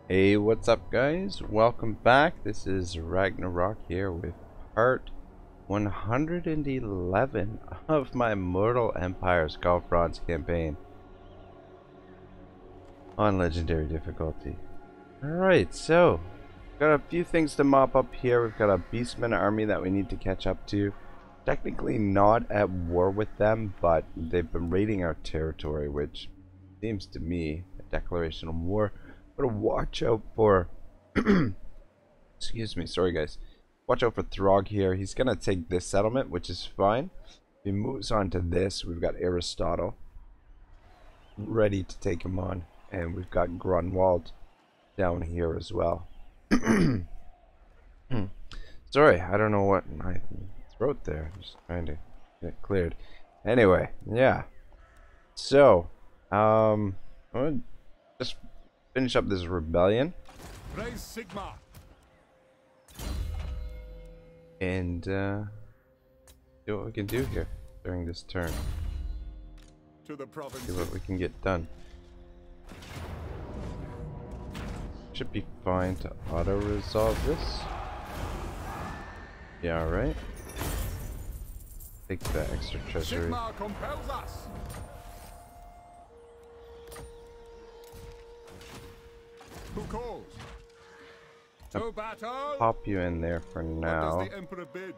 Hey, what's up guys? Welcome back. This is Ragnarok here with part 111 of my Mortal Empires Karl Franz campaign on legendary difficulty. Alright, so got a few things to mop up here. We've got a Beastman army that we need to catch up to. Technically not at war with them, but they've been raiding our territory, which seems to me a declaration of war. Gotta watch out for excuse me, sorry guys. Watch out for Throg here. He's gonna take this settlement, which is fine. If he moves on to this, we've got Aristotle ready to take him on. And we've got Grunwald down here as well. Sorry, I don't know what my throat there. I'm just trying to get it cleared. Anyway, yeah. So, I'm gonna just finish up this rebellion. Rise Sigmar. And see what we can do here during this turn. To the province. See what we can get done. Should be fine to auto resolve this. Yeah, right. Take that extra treasury. Sigmar compels us. Who calls? To battle. Pop you in there for now. What does the Emperor bid?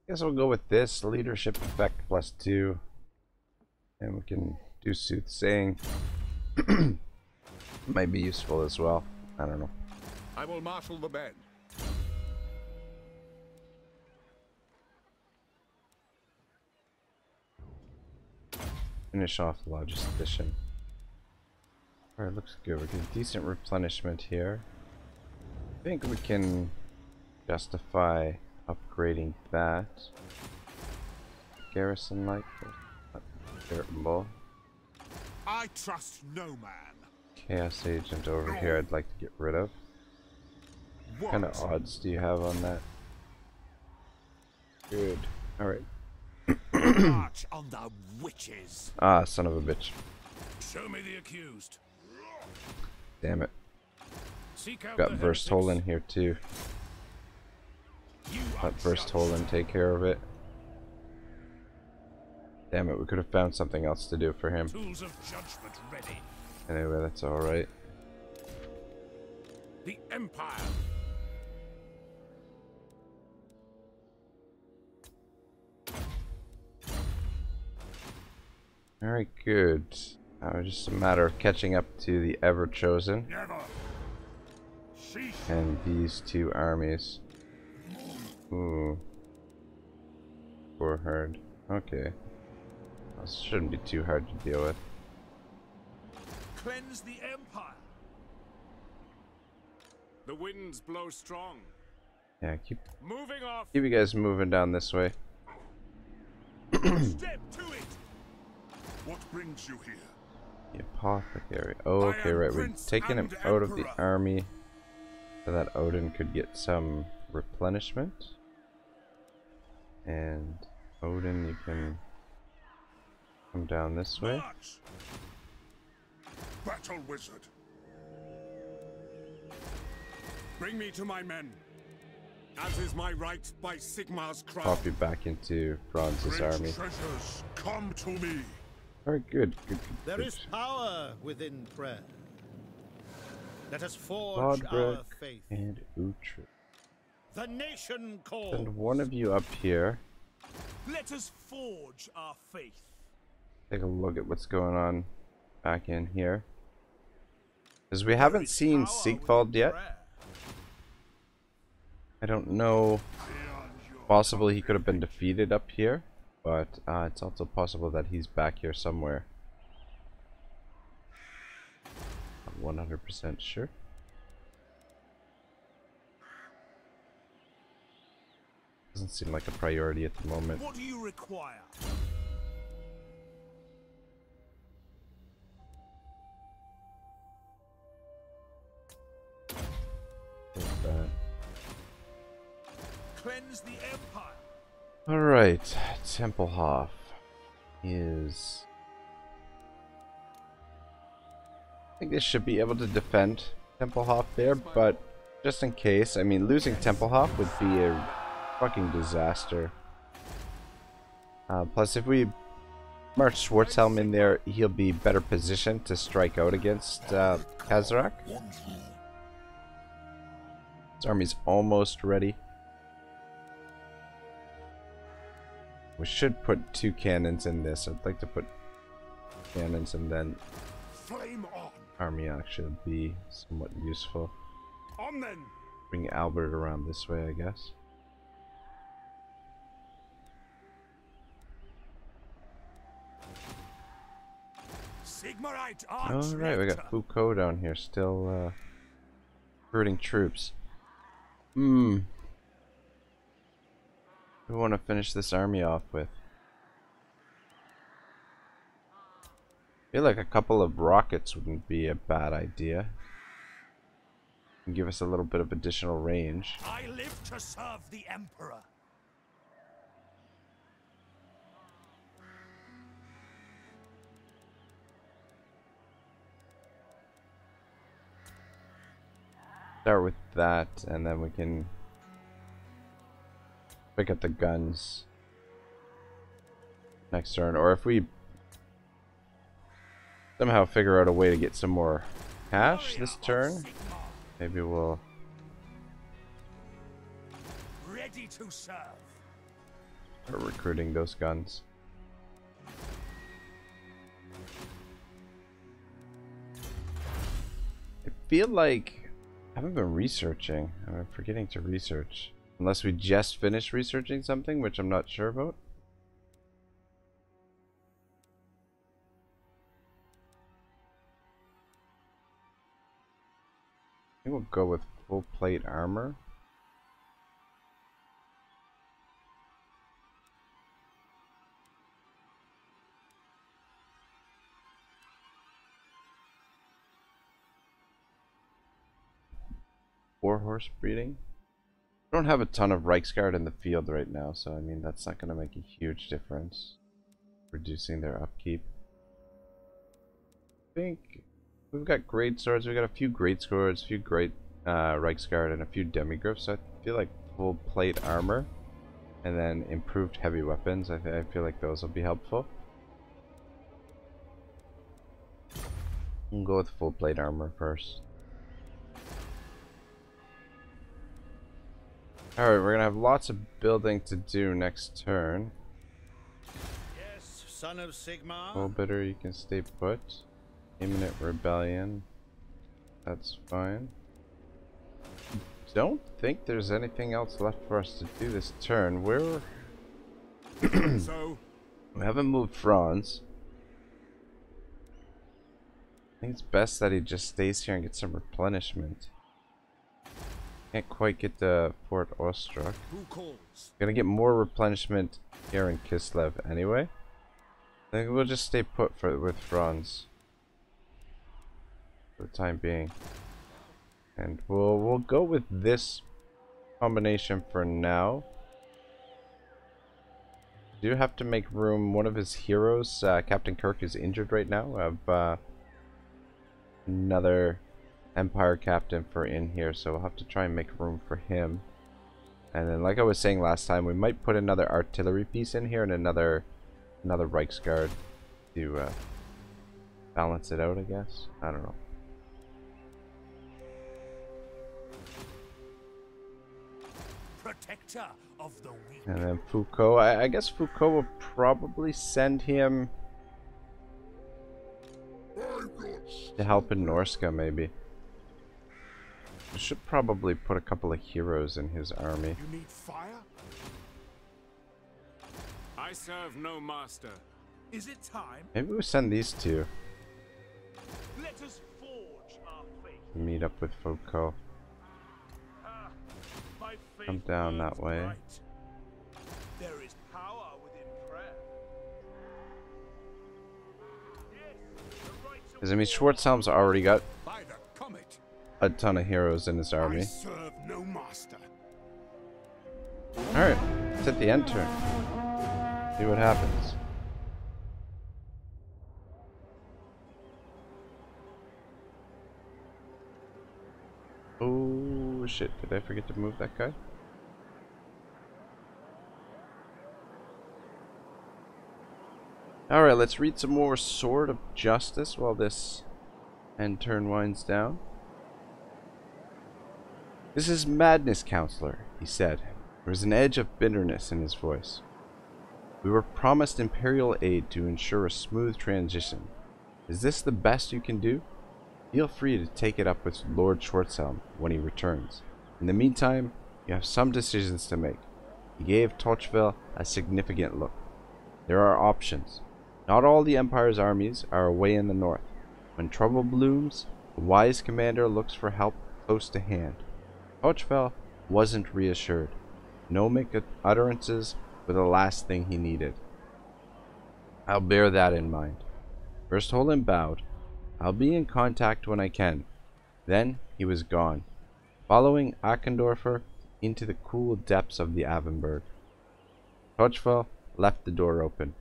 Guess we'll go with this leadership effect +2, and we can do soothsaying. Might be useful as well. I don't know. I will marshal the men. Finish off logistician. Alright, looks good. We're getting decent replenishment here. I think we can justify upgrading that. Garrison like terrible. I trust no man. Chaos agent over here I'd like to get rid of. What kind of odds do you have on that? Good. Alright. March on the witches. Ah, son of a bitch. Show me the accused. Damn it. Seek out Got the burst hole in here too. Let burst hole in take care of it. Damn it, we could have found something else to do for him. Tools of judgment ready. Anyway, that's alright. The Empire. Alright, good. Now just a matter of catching up to the Ever Chosen Never. Cease. and these two armies. Ooh. Poor herd. Okay. This shouldn't be too hard to deal with. Cleanse the Empire. The winds blow strong. Yeah, keep Moving off. you guys moving down this way. Step to it. What brings you here? The apothecary. Oh, okay, right. We're taking him out of the army so that Odin could get some replenishment. And Odin, you can come down this way. March. Battle wizard. Bring me to my men, as is my right by Sigmar's crown. Pop you back into Franz's Great army. treasures, come to me. Very good. Good. There is power within prayer. Let us forge our Lodbrok faith. and Uhtred. The nation calls. Send one of you up here. Let us forge our faith. Take a look at what's going on back in here. Because we haven't seen Sigvald yet. I don't know. Possibly he could have been defeated up here. But it's also possible that he's back here somewhere. Not 100% sure. Doesn't seem like a priority at the moment. What do you require? cleanse the Empire. Alright, Templehof is... I think they should be able to defend Templehof there, but just in case, I mean, losing Templehof would be a fucking disaster. Plus, if we march Schwarzhelm in there, he'll be better positioned to strike out against Kazarak. His army's almost ready. We should put 2 cannons in this. I'd like to put cannons and then Flame on. army actually would be somewhat useful. On then. Bring Albert around this way, I guess. Sigmarite Alright, we got Foucault down here still recruiting troops. We want to finish this army off with. I feel like a couple of rockets wouldn't be a bad idea. And give us a little bit of additional range. I live to serve the Emperor. Start with that, and then we can pick up the guns next turn. Or if we somehow figure out a way to get some more cash this turn, maybe we'll Ready to serve. start recruiting those guns. I feel like I haven't been researching. I'm forgetting to research. Unless we just finished researching something, which I'm not sure about. I think we'll go with full plate armor. Warhorse breeding. I don't have a ton of Reiksguard in the field right now, so I mean that's not going to make a huge difference. Reducing their upkeep. I think we've got great swords. We've got a few great swords, a few great Reiksguard, and a few demigriffs. So I feel like full plate armor, and then improved heavy weapons. I feel like those will be helpful. We'll go with full plate armor first. Alright, we're gonna have lots of building to do next turn. Yes, son of Sigmar. Bullbitter, you can stay put. Imminent rebellion. That's fine. Don't think there's anything else left for us to do this turn. We're So we haven't moved Franz. I think it's best that he just stays here and gets some replenishment. Can't quite get to Fort Ostrog. who calls? Gonna get more replenishment here in Kislev anyway. I think we'll just stay put with Franz for the time being, and we'll go with this combination for now. Do have to make room. One of his heroes, Captain Kirk, is injured right now. We have another Empire captain for in here, so we'll have to try and make room for him. And then, like I was saying last time, we might put another artillery piece in here and another Reiksguard to balance it out, I guess. I don't know. Protector of the weak. And then Foucault. I guess Foucault will probably send him to help in Norska, maybe. We should probably put a couple of heroes in his army. You need fire? I serve no master. Is it time? Maybe we send these two Let us forge our fate. to meet up with Foucault. My faith Come down that burns way. bright. There is power within prayer. Yes, the rights of Because I mean, Schwarzhelm's already got By the comet. a ton of heroes in his I army. serve no master. Alright, let's hit the end turn. See what happens. Oh shit, did I forget to move that guy? Alright, let's read some more Sword of Justice while this end turn winds down. This is madness, Counselor, he said. There was an edge of bitterness in his voice. We were promised Imperial aid to ensure a smooth transition. Is this the best you can do? Feel free to take it up with Lord Schwarzhelm when he returns. In the meantime, you have some decisions to make. He gave Torchville a significant look. There are options. Not all the Empire's armies are away in the north. When trouble blooms, a wise commander looks for help close to hand. Torchville wasn't reassured. Gnomic utterances were the last thing he needed. I'll bear that in mind. First Holland bowed. I'll be in contact when I can. Then he was gone, following Akendorfer into the cool depths of the Avenberg. Torchville left the door open,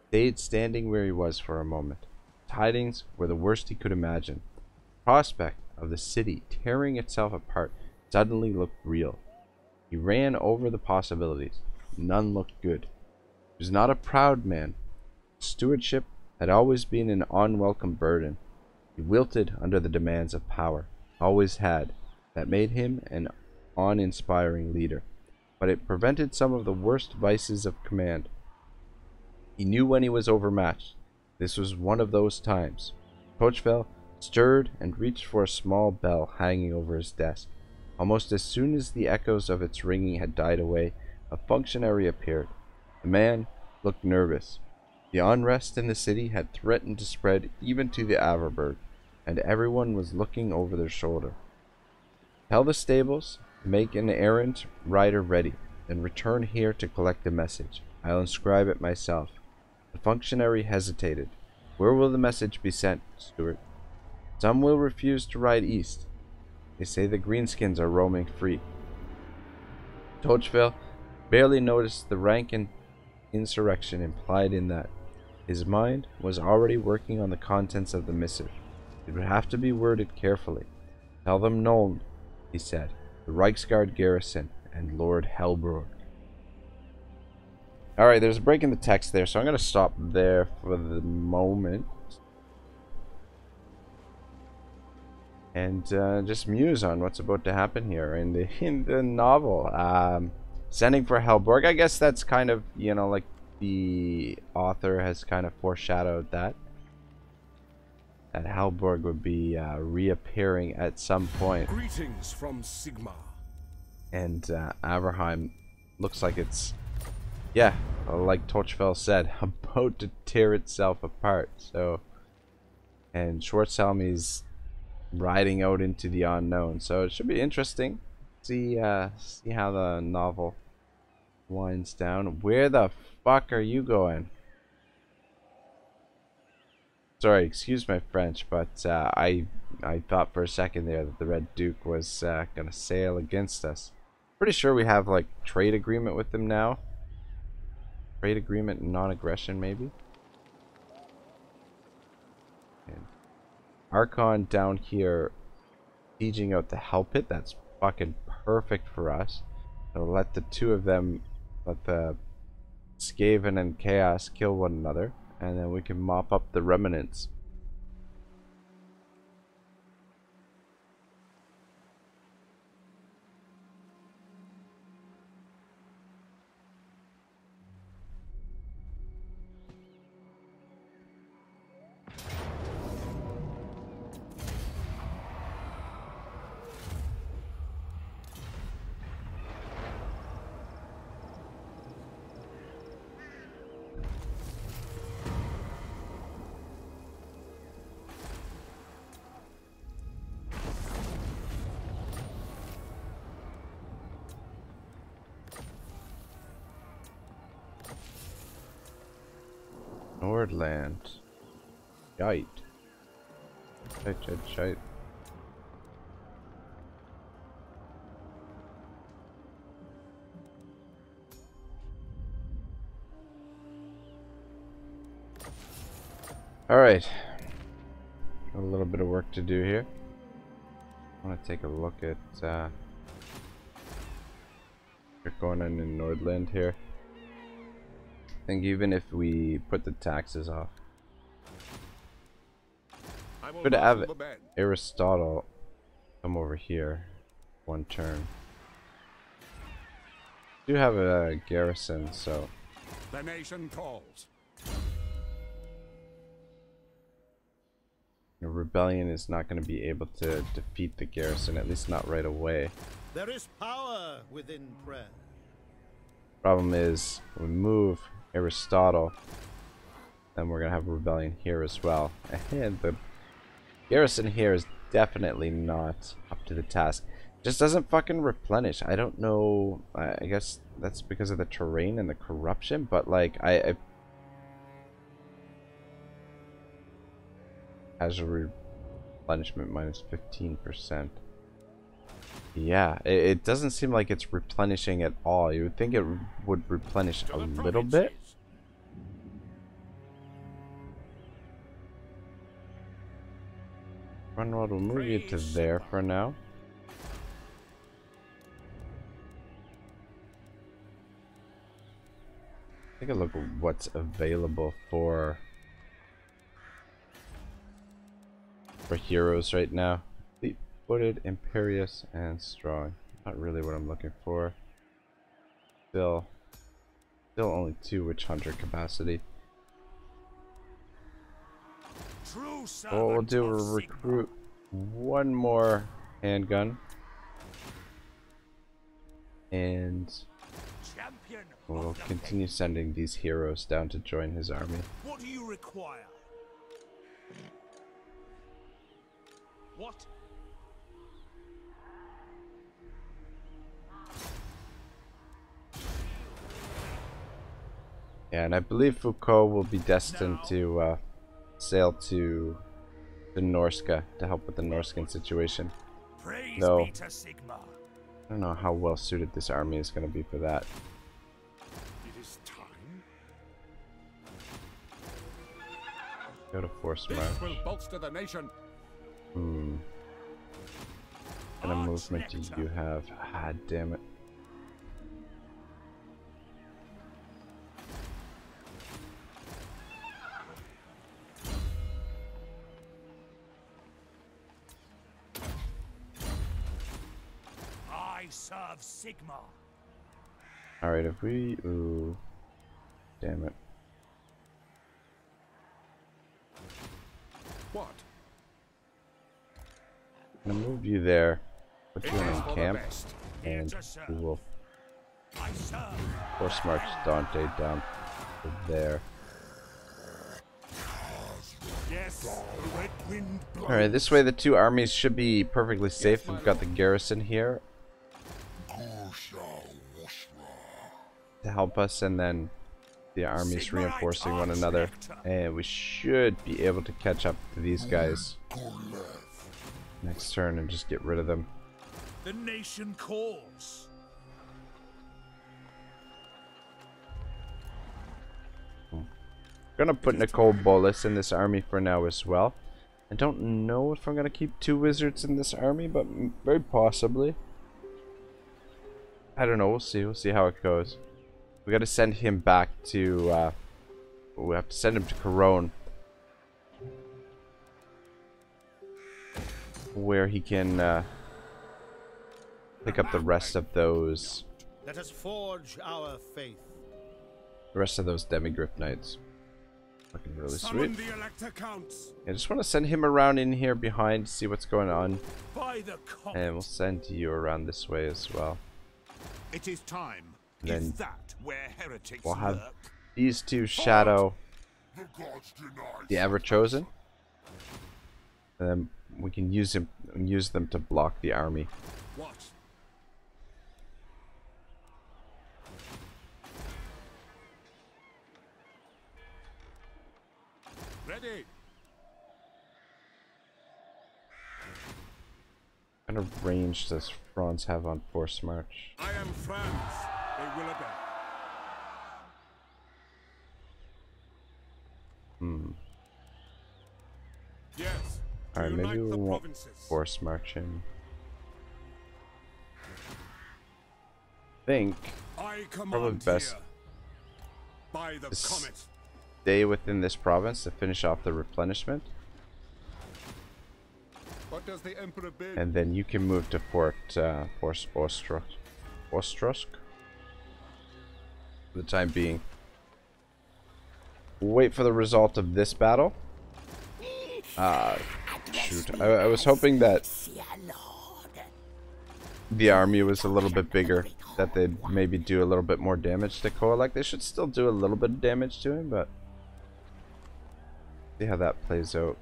stayed standing where he was for a moment. Tidings were the worst he could imagine. The prospect of the city tearing itself apart suddenly looked real. He ran over the possibilities. None looked good. He was not a proud man. Stewardship had always been an unwelcome burden. He wilted under the demands of power. Always had. That made him an uninspiring leader. But it prevented some of the worst vices of command. He knew when he was overmatched. This was one of those times. Torchville stirred and reached for a small bell hanging over his desk. Almost as soon as the echoes of its ringing had died away, a functionary appeared. The man looked nervous. The unrest in the city had threatened to spread even to the Averberg, and everyone was looking over their shoulder. Tell the stables to make an errant rider ready, then return here to collect the message. I'll inscribe it myself. The functionary hesitated. Where will the message be sent, Steward? Some will refuse to ride east. They say the greenskins are roaming free. Torchville barely noticed the rank insurrection implied in that. His mind was already working on the contents of the missive. It would have to be worded carefully. Tell them Nuln, he said, the Reichsguard garrison, and Lord Helborg. Alright, there's a break in the text there, so I'm going to stop there for the moment. And just muse on what's about to happen here in the novel. Sending for Helborg, I guess that's kind of, you know, like the author has kind of foreshadowed that Helborg would be reappearing at some point. Greetings from Sigmar. And Averheim looks like it's, yeah, like Torchville said, about to tear itself apart. So, and Schwarzhelm is riding out into the unknown. So it should be interesting. See how the novel winds down. Where the fuck are you going? Sorry, excuse my French, but I thought for a second there that the Red Duke was gonna sail against us. Pretty sure we have like trade agreement with them now. Trade agreement and non-aggression, maybe. And Archon down here, sieging out the Hell Pit. That's fucking perfect for us. So let the two of them, let the Skaven and Chaos kill one another, and then we can mop up the remnants. Nordland. Shite. Shite. Alright. A little bit of work to do here. I want to take a look at what's going on in Nordland here. I think even if we put the taxes off, could have Aristotle come over here one turn. Do have a garrison, so the nation calls. a rebellion is not going to be able to defeat the garrison, at least not right away. There is power within prayer. Problem is, we move Aristotle, then we're going to have a rebellion here as well. And the garrison here is definitely not up to the task. Just doesn't fucking replenish. I don't know. I guess that's because of the terrain and the corruption, but like I casual replenishment minus 15%. Yeah, it doesn't seem like it's replenishing at all. You would think it would replenish a little bit. Runwald will move you to there for now. Take a look at what's available for heroes right now. Fleet-footed, imperious, and strong. Not really what I'm looking for. Still only 2 witch hunter capacity. What we'll do is recruit one more handgun, and we'll continue sending these heroes down to join his army. What do you require? What? Yeah, and I believe Foucault will be destined to sail to the Norska to help with the Norskan situation. Though, I don't know how well suited this army is going to be for that. It is time. Go to force march. This will bolster the nation. What kind of movement do you have? Ah, damn it. Rise of Sigmar. Alright, if we... Ooh. Damn it. What? I'm gonna move you there, put you in camp, and we will force march Dante down to there. Alright, this way the 2 armies should be perfectly safe. We've got the garrison here to help us, and then the armies reinforcing one another, and we should be able to catch up to these guys next turn and just get rid of them. The nation calls. Gonna put Nicole Bolas in this army for now as well. I don't know if I'm gonna keep 2 wizards in this army, but very possibly. I don't know. We'll see. We'll see how it goes. We got to send him back to. We have to send him to Corone, where he can pick up the rest of those. Let us forge our faith. The rest of those Demigryph Knights. Looking really sweet. I just want to send him around in here behind, see what's going on, and we'll send you around this way as well. It is time. Then is that where heretics we'll have lurk? these 2 shadow the Ever Chosen, and then we can use them to block the army. What? Ready. What kind of range does Franz have on force march? I am Franz. They will obey. Yes. Alright, maybe Unite we the won't provinces. force march him. Think I probably command best here. By the to comet. stay within this province to finish off the replenishment. What does the Emperor bid? And then you can move to Fort Ostrosk for the time being. We'll wait for the result of this battle. Shoot. I was hoping that the army was a little bit bigger, that they'd maybe do a little bit more damage to Korlak. They should still do a little bit of damage to him, but see how that plays out.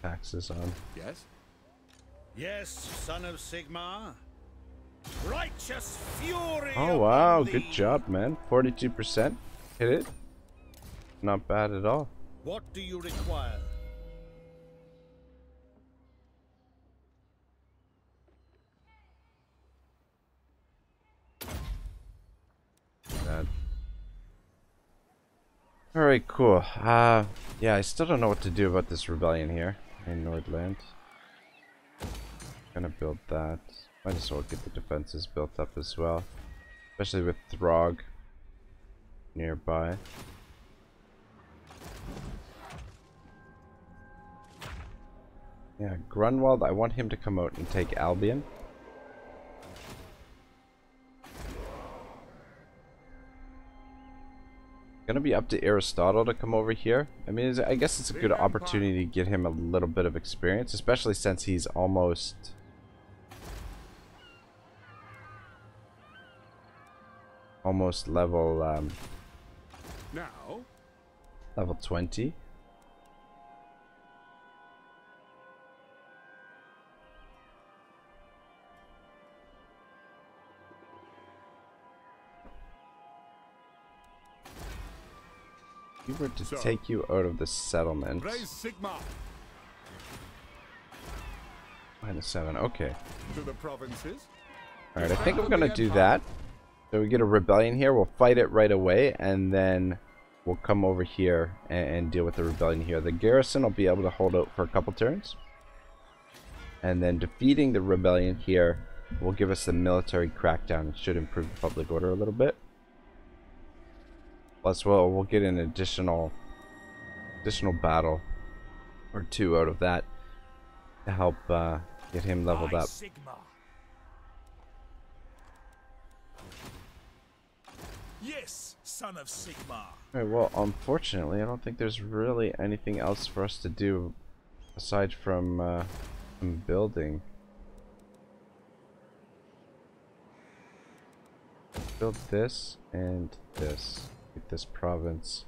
Taxes on. Yes. Yes, son of Sigmar. Righteous fury. Oh wow, upon good thee. job, man. 42% hit it. Not bad at all. What do you require? Bad. Alright, cool. Yeah, I still don't know what to do about this rebellion here in Nordland. Gonna build that. Might as well get the defenses built up as well. Especially with Throg nearby. Yeah, Grunwald, I want him to come out and take Albion. Gonna be up to Aristotle to come over here. I mean, I guess it's a good opportunity to get him a little bit of experience, especially since he's almost level Now. level 20. If we were to So, take you out of the settlement. Rise Sigmar -7, okay. to the provinces. Alright, I think I'm gonna do that. So we get a rebellion here, we'll fight it right away, and then we'll come over here and deal with the rebellion here. The garrison will be able to hold out for a couple turns. And then defeating the rebellion here will give us the military crackdown. It should improve the public order a little bit. Plus we'll get an additional battle or two out of that to help get him leveled up. Sigmar. Yes, son of Sigmar. Alright, well, unfortunately, I don't think there's really anything else for us to do aside from building. Build this and this. Get this province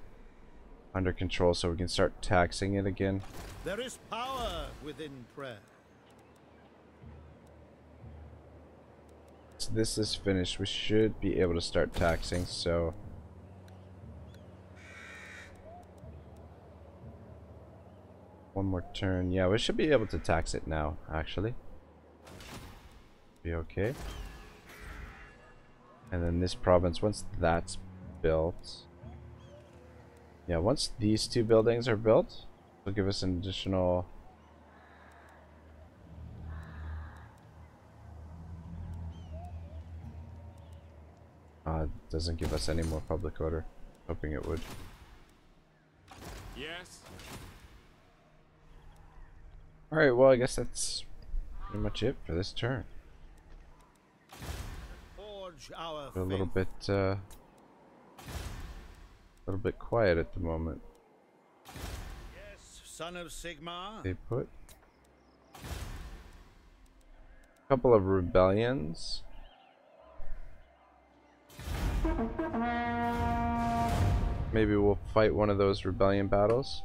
under control so we can start taxing it again. There is power within prayer. So this is finished. We should be able to start taxing, so one more turn. Yeah, we should be able to tax it now, actually. Be okay. And then this province, once that's built. Yeah, once these two buildings are built, it'll give us an additional it doesn't give us any more public order. Hoping it would. Yes. Alright, well I guess that's pretty much it for this turn. Forge our We're a little faith. bit quiet at the moment. Yes, son of Sigmar. They put a couple of rebellions. Maybe we'll fight one of those rebellion battles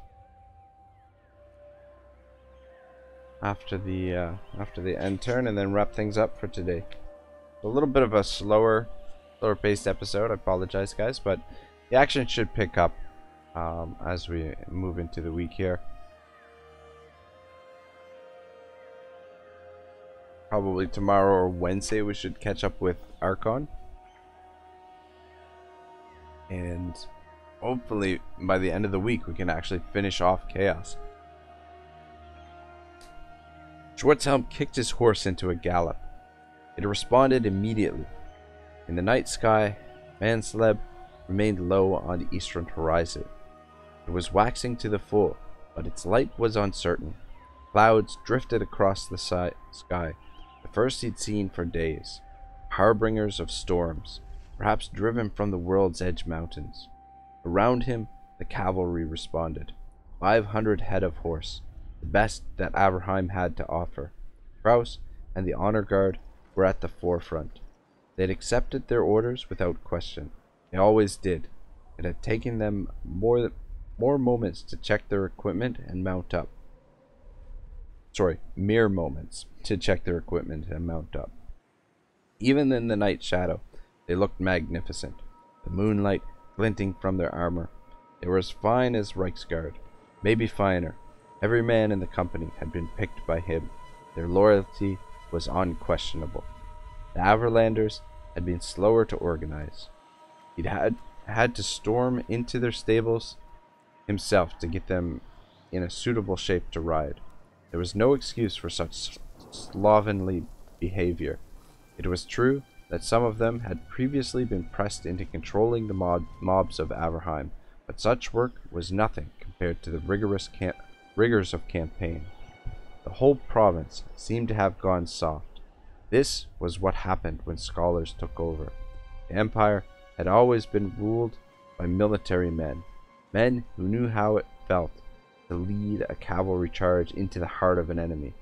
after the end turn, and then wrap things up for today. A little bit of a slower paced episode. I apologize, guys, but The action should pick up as we move into the week here. Probably tomorrow or Wednesday we should catch up with Archon. And hopefully by the end of the week we can actually finish off Chaos. Schwarzhelm kicked his horse into a gallop. It responded immediately. In the night sky, Mansleb remained low on the eastern horizon. It was waxing to the full, but its light was uncertain. Clouds drifted across the sky, the first he'd seen for days, harbingers of storms, perhaps driven from the World's Edge mountains. Around him, the cavalry responded. 500 head of horse, the best that Averheim had to offer. Kraus and the honor guard were at the forefront. They had accepted their orders without question. They always did. It had taken them more moments to check their equipment and mount up. Mere moments to check their equipment and mount up. Even in the night shadow, they looked magnificent, the moonlight glinting from their armor. They were as fine as Reichsguard, maybe finer. Every man in the company had been picked by him. Their loyalty was unquestionable. The Averlanders had been slower to organize. He'd had to storm into their stables himself to get them in a suitable shape to ride. There was no excuse for such slovenly behavior. It was true that some of them had previously been pressed into controlling the mobs of Averheim, but such work was nothing compared to the rigors of campaign. The whole province seemed to have gone soft. This was what happened when scholars took over. The Empire had always been ruled by military men, men who knew how it felt to lead a cavalry charge into the heart of an enemy.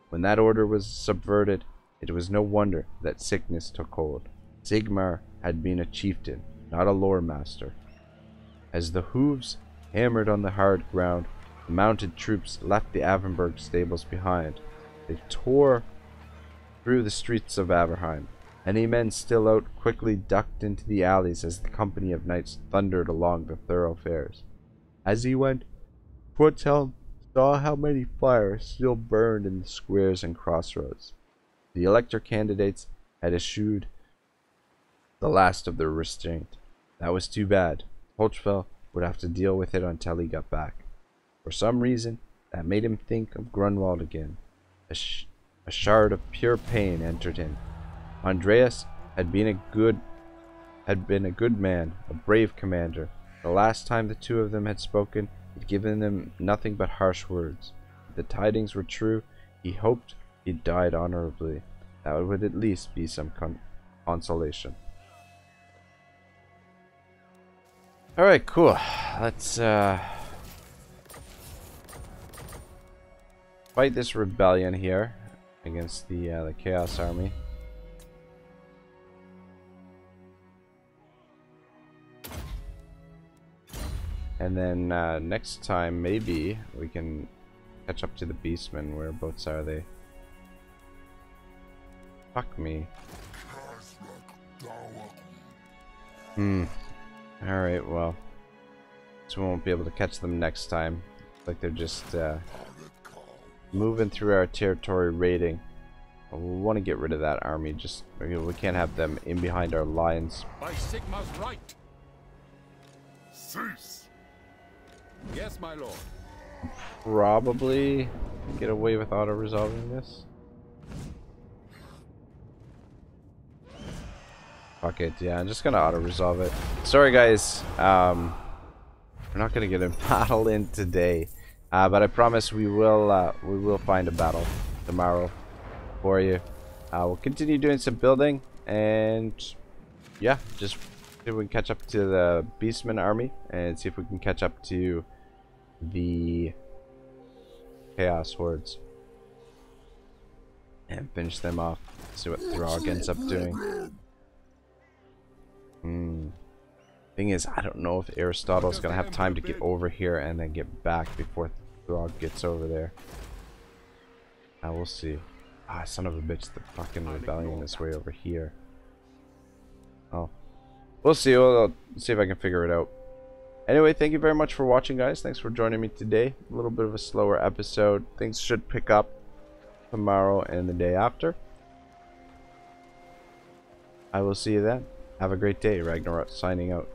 When that order was subverted, it was no wonder that sickness took hold. Sigmar had been a chieftain, not a lore master. As the hooves hammered on the hard ground, the mounted troops left the Avenberg stables behind. They tore through the streets of Averheim. Any men still out quickly ducked into the alleys as the company of knights thundered along the thoroughfares. As he went, Schwarzhelm saw how many fires still burned in the squares and crossroads. The elector candidates had eschewed the last of their restraint. That was too bad. Holchfeld would have to deal with it until he got back. For some reason, that made him think of Grunwald again. A shard of pure pain entered him. Andreas had been a good man, a brave commander. The last time the two of them had spoken, he'd given them nothing but harsh words. If the tidings were true, he hoped he'd died honorably. That would at least be some consolation. Alright, cool. Let's fight this rebellion here against the Chaos Army. And then next time, maybe we can catch up to the Beastmen. Whereabouts are they? Fuck me. Alright, well. So we won't be able to catch them next time. Like they're just moving through our territory, raiding. We want to get rid of that army. Just we can't have them in behind our lines. By Sigmar's right. Cease. Yes, my lord. Probably get away with auto-resolving this. Fuck it, yeah, I'm just gonna auto-resolve it. Sorry guys, we're not gonna get a battle in today, but I promise we will find a battle tomorrow for you. We'll continue doing some building, and yeah, just see if we can catch up to the Beastman army, and see if we can catch up to the Chaos Hordes, and finish them off. See what Throg ends up doing. Thing is, I don't know if Aristotle's gonna have time to get over here and then get back before Throg gets over there. We'll see. Son of a bitch, the fucking rebellion is way over here. Oh. We'll see. I'll see if I can figure it out. Anyway, thank you very much for watching, guys. Thanks for joining me today. A little bit of a slower episode. Things should pick up tomorrow and the day after. I will see you then. Have a great day. Ragnarok signing out.